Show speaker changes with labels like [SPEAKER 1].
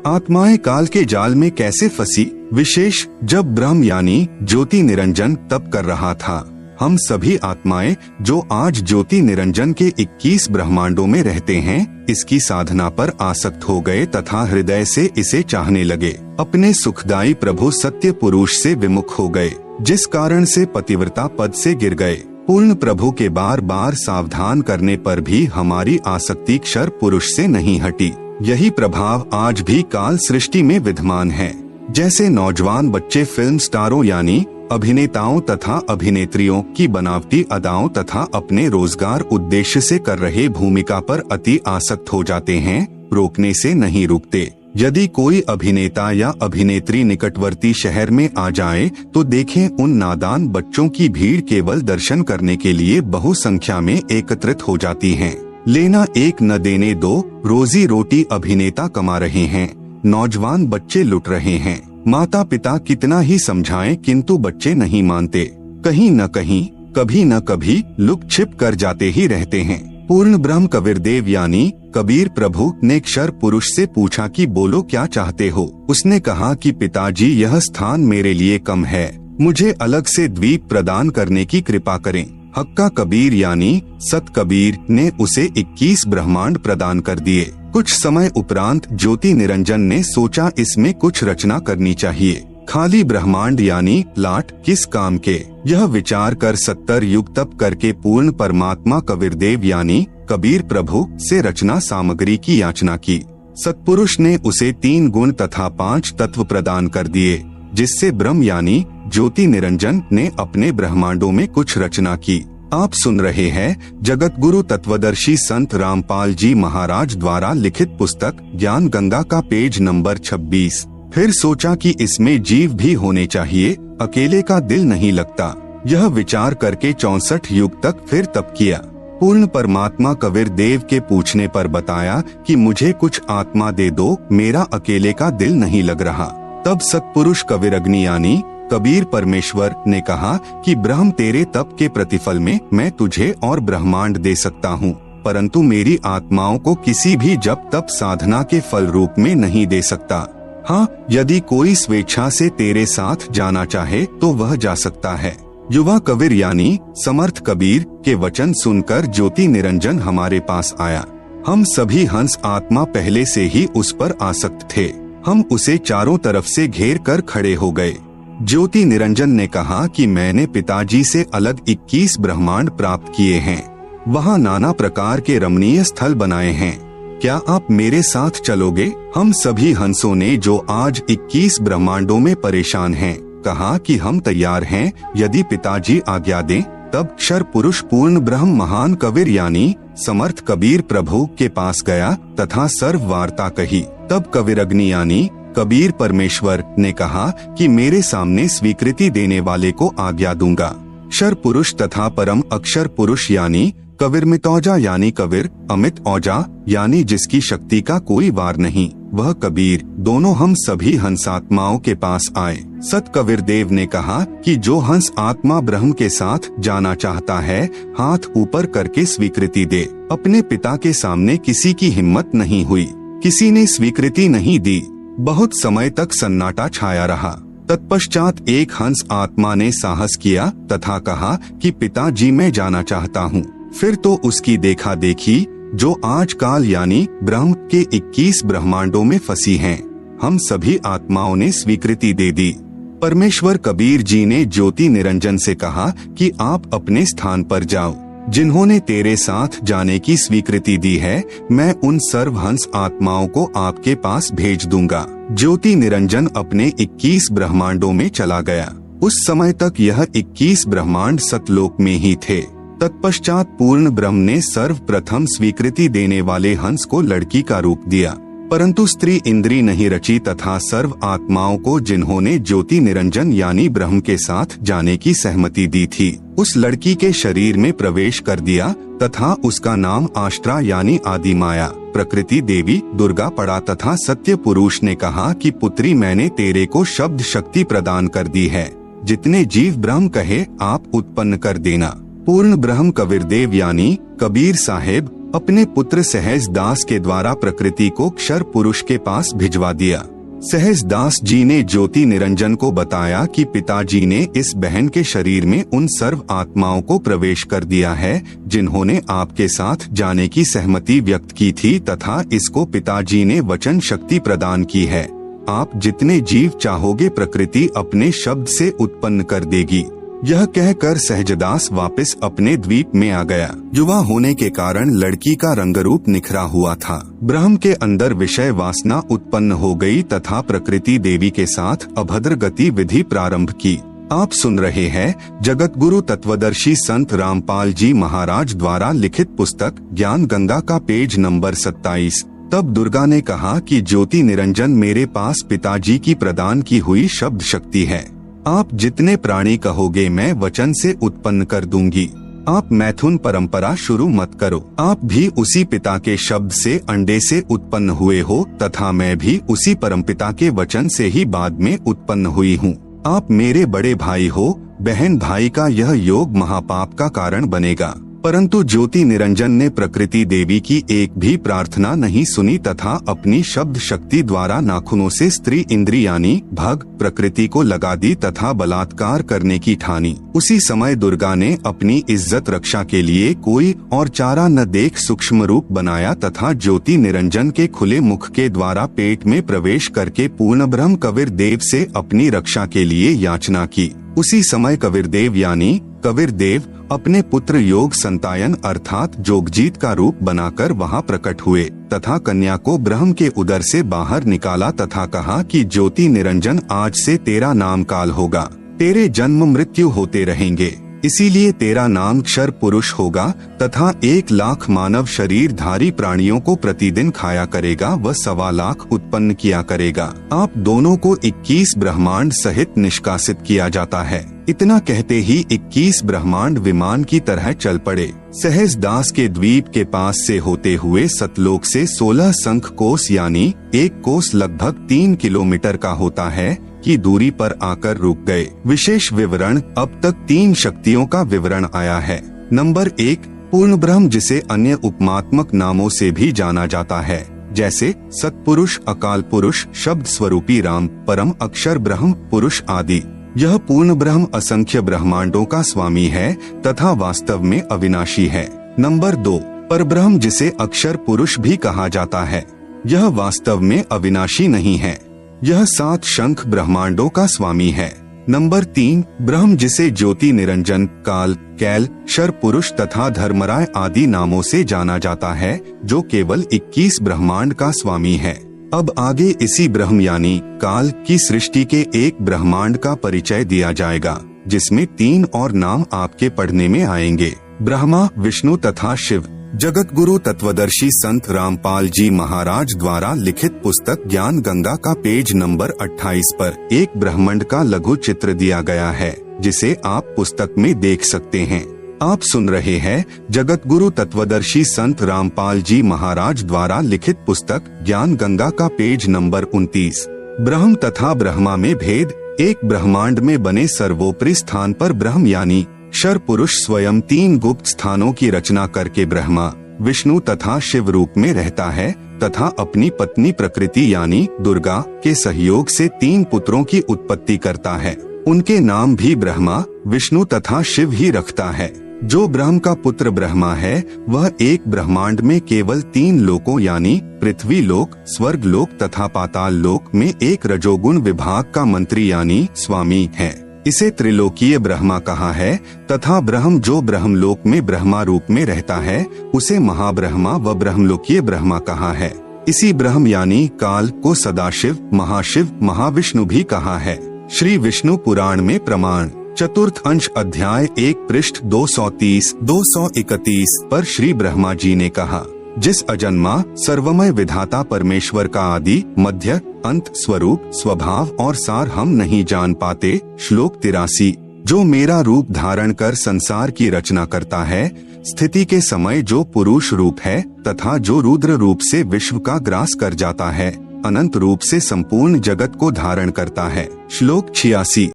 [SPEAKER 1] आत्माएं काल के जाल में कैसे फंसी, विशेष जब ब्रह्म यानी ज्योति निरंजन तप कर रहा था। हम सभी आत्माएं जो आज ज्योति निरंजन के 21 ब्रह्मांडों में रहते हैं, इसकी साधना पर आसक्त हो गए तथा हृदय से इसे चाहने लगे। अपने सुखदायी प्रभु सत्य पुरुष से विमुख हो गए, जिस कारण से पतिव्रता पद से गिर गए। पूर्ण प्रभु के बार बार सावधान करने पर भी हमारी आसक्ति क्षर पुरुष से नहीं हटी। यही प्रभाव आज भी काल सृष्टि में विद्यमान है। जैसे नौजवान बच्चे फिल्म स्टारों यानी अभिनेताओं तथा अभिनेत्रियों की बनावटी अदाओं तथा अपने रोजगार उद्देश्य से कर रहे भूमिका पर अति आसक्त हो जाते हैं, रोकने से नहीं रुकते। यदि कोई अभिनेता या अभिनेत्री निकटवर्ती शहर में आ जाए तो देखें उन नादान बच्चों की भीड़ केवल दर्शन करने के लिए बहुसंख्या में एकत्रित हो जाती है। लेना एक न देने दो, रोजी रोटी अभिनेता कमा रहे हैं, नौजवान बच्चे लुट रहे हैं। माता पिता कितना ही समझाएं किंतु बच्चे नहीं मानते। कहीं न कहीं कभी न कभी लुक छिप कर जाते ही रहते हैं। पूर्ण ब्रह्म कबीरदेव यानी कबीर प्रभु ने क्षर पुरुष से पूछा कि बोलो क्या चाहते हो। उसने कहा कि पिताजी यह स्थान मेरे लिए कम है, मुझे अलग से द्वीप प्रदान करने की कृपा करें। हक्का कबीर यानी सत कबीर ने उसे 21 ब्रह्मांड प्रदान कर दिए। कुछ समय उपरांत ज्योति निरंजन ने सोचा इसमें कुछ रचना करनी चाहिए। खाली ब्रह्मांड यानी लाट किस काम के, यह विचार कर 70 युग तप करके पूर्ण परमात्मा कबीरदेव यानी कबीर प्रभु से रचना सामग्री की याचना की। सतपुरुष ने उसे 3 गुण तथा 5 तत्व प्रदान कर दिए, जिससे ब्रह्म यानी ज्योति निरंजन ने अपने ब्रह्मांडों में कुछ रचना की। आप सुन रहे हैं जगत गुरु तत्वदर्शी संत रामपाल जी महाराज द्वारा लिखित पुस्तक ज्ञान गंगा का पेज नंबर 26। फिर सोचा कि इसमें जीव भी होने चाहिए, अकेले का दिल नहीं लगता। यह विचार करके 64 युग तक फिर तप किया। पूर्ण परमात्मा कबीर देव के पूछने पर बताया कि मुझे कुछ आत्मा दे दो, मेरा अकेले का दिल नहीं लग रहा। तब सतपुरुष कबीर अग्नि यानी कबीर परमेश्वर ने कहा कि ब्रह्म तेरे तप के प्रतिफल में मैं तुझे और ब्रह्मांड दे सकता हूँ, परंतु मेरी आत्माओं को किसी भी जप तप साधना के फल रूप में नहीं दे सकता। हाँ, यदि कोई स्वेच्छा से तेरे साथ जाना चाहे तो वह जा सकता है। युवा कबीर यानी समर्थ कबीर के वचन सुनकर ज्योति निरंजन हमारे पास आया। हम सभी हंस आत्मा पहले से ही उस पर आसक्त थे। हम उसे चारों तरफ से घेर कर खड़े हो गए। ज्योति निरंजन ने कहा कि मैंने पिताजी से अलग 21 ब्रह्मांड प्राप्त किए हैं, वहाँ नाना प्रकार के रमणीय स्थल बनाए हैं, क्या आप मेरे साथ चलोगे? हम सभी हंसों ने जो आज 21 ब्रह्मांडों में परेशान हैं, कहा कि हम तैयार हैं, यदि पिताजी आज्ञा दें। तब क्षर पुरुष पूर्ण ब्रह्म महान कबीर यानी समर्थ कबीर प्रभु के पास गया तथा सर्व वार्ता कही। तब कबीर अग्नि यानी कबीर परमेश्वर ने कहा कि मेरे सामने स्वीकृति देने वाले को आज्ञा दूंगा। क्षर पुरुष तथा परम अक्षर पुरुष यानी कबीर मितौजा यानी कबीर अमित औजा यानी जिसकी शक्ति का कोई वार नहीं, वह कबीर दोनों हम सभी हंसात्माओं के पास आए। सत कबीर देव ने कहा कि जो हंस आत्मा ब्रह्म के साथ जाना चाहता है, हाथ ऊपर करके स्वीकृति दे। अपने पिता के सामने किसी की हिम्मत नहीं हुई, किसी ने स्वीकृति नहीं दी। बहुत समय तक सन्नाटा छाया रहा। तत्पश्चात एक हंस आत्मा ने साहस किया तथा कहा कि पिताजी मैं जाना चाहता हूँ। फिर तो उसकी देखा देखी जो आज काल यानी ब्रह्म के 21 ब्रह्मांडों में फंसी हैं, हम सभी आत्माओं ने स्वीकृति दे दी। परमेश्वर कबीर जी ने ज्योति निरंजन से कहा कि आप अपने स्थान पर जाओ। जिन्होंने तेरे साथ जाने की स्वीकृति दी है, मैं उन सर्वहंस आत्माओं को आपके पास भेज दूंगा। ज्योति निरंजन अपने 21 ब्रह्मांडों में चला गया। उस समय तक यह 21 ब्रह्मांड सतलोक में ही थे। तत्पश्चात पूर्ण ब्रह्म ने सर्वप्रथम स्वीकृति देने वाले हंस को लड़की का रूप दिया, परंतु स्त्री इंद्री नहीं रची तथा सर्व आत्माओं को जिन्होंने ज्योति निरंजन यानी ब्रह्म के साथ जाने की सहमति दी थी, उस लड़की के शरीर में प्रवेश कर दिया तथा उसका नाम आष्ट्रा यानी आदि माया प्रकृति देवी दुर्गा पड़ा तथा सत्य पुरुष ने कहा कि पुत्री मैंने तेरे को शब्द शक्ति प्रदान कर दी है, जितने जीव ब्रह्म कहे आप उत्पन्न कर देना। पूर्ण ब्रह्म कबीरदेव यानी कबीर साहेब अपने पुत्र सहज दास के द्वारा प्रकृति को क्षर पुरुष के पास भिजवा दिया। सहज दास जी ने ज्योति निरंजन को बताया कि पिताजी ने इस बहन के शरीर में उन सर्व आत्माओं को प्रवेश कर दिया है जिन्होंने आपके साथ जाने की सहमति व्यक्त की थी, तथा इसको पिताजी ने वचन शक्ति प्रदान की है। आप जितने जीव चाहोगे प्रकृति अपने शब्द से उत्पन्न कर देगी। यह कहकर सहजदास वापस अपने द्वीप में आ गया। युवा होने के कारण लड़की का रंगरूप निखरा हुआ था। ब्रह्म के अंदर विषय वासना उत्पन्न हो गई तथा प्रकृति देवी के साथ अभद्र गतिविधि प्रारंभ की। आप सुन रहे हैं जगत गुरु तत्वदर्शी संत रामपाल जी महाराज द्वारा लिखित पुस्तक ज्ञान गंगा का पेज नंबर 27। तब दुर्गा ने कहा कि ज्योति निरंजन मेरे पास पिताजी की प्रदान की हुई शब्द शक्ति है। आप जितने प्राणी कहोगे मैं वचन से उत्पन्न कर दूंगी। आप मैथुन परंपरा शुरू मत करो। आप भी उसी पिता के शब्द से अंडे से उत्पन्न हुए हो तथा मैं भी उसी परमपिता के वचन से ही बाद में उत्पन्न हुई हूँ। आप मेरे बड़े भाई हो। बहन भाई का यह योग महापाप का कारण बनेगा। परंतु ज्योति निरंजन ने प्रकृति देवी की एक भी प्रार्थना नहीं सुनी तथा अपनी शब्द शक्ति द्वारा नाखूनों से स्त्री इंद्री यानी भग प्रकृति को लगा दी तथा बलात्कार करने की ठानी। उसी समय दुर्गा ने अपनी इज्जत रक्षा के लिए कोई और चारा न देख सूक्ष्म रूप बनाया तथा ज्योति निरंजन के खुले मुख के द्वारा पेट में प्रवेश करके पूर्ण ब्रह्म कबीर देव से अपनी रक्षा के लिए याचना की। उसी समय कबीर देव यानी कबीर देव अपने पुत्र योग संतायन अर्थात जोगजीत का रूप बनाकर वहां प्रकट हुए तथा कन्या को ब्रह्म के उदर से बाहर निकाला तथा कहा कि ज्योति निरंजन आज से तेरा नाम काल होगा। तेरे जन्म मृत्यु होते रहेंगे, इसीलिए तेरा नाम क्षर पुरुष होगा तथा 1 लाख मानव शरीरधारी प्राणियों को प्रतिदिन खाया करेगा व 1.25 लाख उत्पन्न किया करेगा। आप दोनों को 21 ब्रह्मांड सहित निष्कासित किया जाता है। इतना कहते ही 21 ब्रह्मांड विमान की तरह चल पड़े। सहज दास के द्वीप के पास से होते हुए सतलोक से 16 शंख कोस यानी 1 कोस लगभग 3 किलोमीटर का होता है की दूरी पर आकर रुक गए। विशेष विवरण अब तक 3 शक्तियों का विवरण आया है। नंबर 1 पूर्ण ब्रह्म जिसे अन्य उपमात्मक नामों से भी जाना जाता है जैसे सतपुरुष, अकाल पुरुष, शब्द स्वरूपी राम, परम अक्षर ब्रह्म पुरुष आदि। यह पूर्ण ब्रह्म असंख्य ब्रह्मांडों का स्वामी है तथा वास्तव में अविनाशी है। नंबर 2 परब्रह्म जिसे अक्षर पुरुष भी कहा जाता है। यह वास्तव में अविनाशी नहीं है। यह 7 शंख ब्रह्मांडों का स्वामी है। नंबर 3 ब्रह्म जिसे ज्योति निरंजन, काल, कैल, शर पुरुष तथा धर्मराय आदि नामों से जाना जाता है जो केवल 21 ब्रह्मांड का स्वामी है। अब आगे इसी ब्रह्म यानी काल की सृष्टि के एक ब्रह्मांड का परिचय दिया जाएगा जिसमें 3 और नाम आपके पढ़ने में आएंगे, ब्रह्मा, विष्णु तथा शिव। जगत गुरु तत्वदर्शी संत रामपाल जी महाराज द्वारा लिखित पुस्तक ज्ञान गंगा का पेज नंबर 28 पर एक ब्रह्मांड का लघु चित्र दिया गया है जिसे आप पुस्तक में देख सकते हैं। आप सुन रहे हैं जगत गुरु तत्वदर्शी संत रामपाल जी महाराज द्वारा लिखित पुस्तक ज्ञान गंगा का पेज नंबर 29। ब्रह्म तथा ब्रह्मा में भेद। एक ब्रह्मांड में बने सर्वोपरि स्थान पर ब्रह्म यानी क्षर पुरुष स्वयं 3 गुप्त स्थानों की रचना करके ब्रह्मा, विष्णु तथा शिव रूप में रहता है तथा अपनी पत्नी प्रकृति यानी दुर्गा के सहयोग से 3 पुत्रों की उत्पत्ति करता है। उनके नाम भी ब्रह्मा, विष्णु तथा शिव ही रखता है। जो ब्रह्म का पुत्र ब्रह्मा है वह एक ब्रह्मांड में केवल 3 लोकों यानी पृथ्वी लोक, स्वर्ग लोक तथा पाताल लोक में एक रजोगुण विभाग का मंत्री यानी स्वामी है। इसे त्रिलोकीय ब्रह्मा कहा है तथा ब्रह्म जो ब्रह्मलोक में ब्रह्मा रूप में रहता है उसे महाब्रह्मा व ब्रह्मलोकीय ब्रह्मा कहा है। इसी ब्रह्म यानी काल को सदाशिव, महाशिव, महाविष्णु भी कहा है। श्री विष्णु पुराण में प्रमाण चतुर्थ अंश अध्याय 1 पृष्ठ 230-231 पर श्री ब्रह्मा जी ने कहा, जिस अजन्मा सर्वमय विधाता परमेश्वर का आदि, मध्य, अंत, स्वरूप, स्वभाव और सार हम नहीं जान पाते। श्लोक 83। जो मेरा रूप धारण कर संसार की रचना करता है, स्थिति के समय जो पुरुष रूप है तथा जो रुद्र रूप से विश्व का ग्रास कर जाता है, अनंत रूप से संपूर्ण जगत को धारण करता है। श्लोक 86।